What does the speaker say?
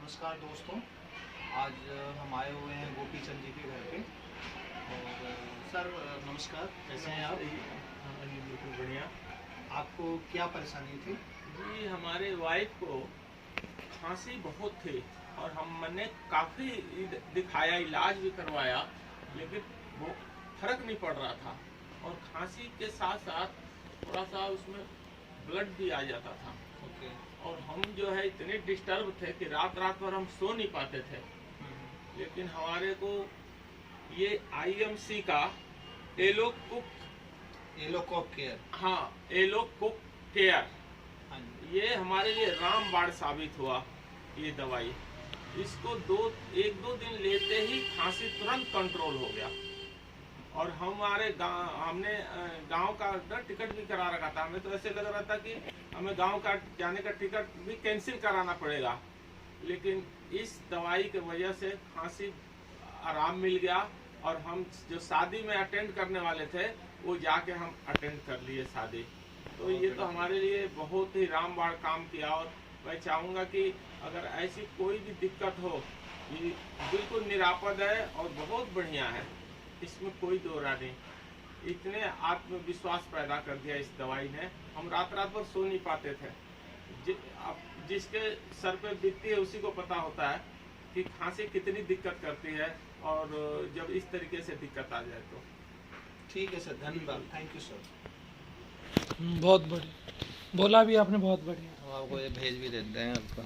नमस्कार दोस्तों, आज हम आए हुए हैं गोपी चंद जी के घर पे। और सर नमस्कार, कैसे हैं आप? हाँ जी, बिल्कुल बढ़िया। आपको क्या परेशानी थी? जी, हमारे वाइफ को खांसी बहुत थी और हमने काफ़ी दिखाया, इलाज भी करवाया, लेकिन वो फर्क नहीं पड़ रहा था। और खांसी के साथ साथ थोड़ा सा उसमें ब्लड भी आ जाता था। ओके। और हम जो है इतने डिस्टर्ब थे कि रात रात भर हम सो नहीं पाते थे। लेकिन हमारे को ये आईएमसी का एलो कुक एलोकॉप केयर। हाँ, एलो कुक केयर, हाँ जी। ये हमारे लिए रामबाण साबित हुआ। ये दवाई, इसको एक दो दिन लेते ही खांसी तुरंत कंट्रोल हो गया। और हमने गांव का टिकट भी करा रखा था। हमें तो ऐसे लग रहा था कि हमें गांव का जाने का टिकट भी कैंसिल कराना पड़ेगा, लेकिन इस दवाई की वजह से खांसी आराम मिल गया। और हम जो शादी में अटेंड करने वाले थे, वो जाके हम अटेंड कर लिए शादी। तो ये तो हमारे लिए बहुत ही रामबाण काम किया। और मैं चाहूँगा कि अगर ऐसी कोई भी दिक्कत हो, ये बिल्कुल निरापद है और बहुत बढ़िया है, इसमें कोई दो राय नहीं। इतने आत्मविश्वास पैदा कर दिया इस दवाई ने। हम रात रात भर सो नहीं पाते थे। अब जिसके सर पे बीतती है उसी को पता होता है कि खांसी कितनी दिक्कत करती है, और जब इस तरीके से दिक्कत आ जाए तो। ठीक है सर, धन्यवाद, थैंक यू सर। बहुत बढ़िया बोला भी आपने, बहुत बढ़िया। हम आपको ये भेज भी देते हैं आपका।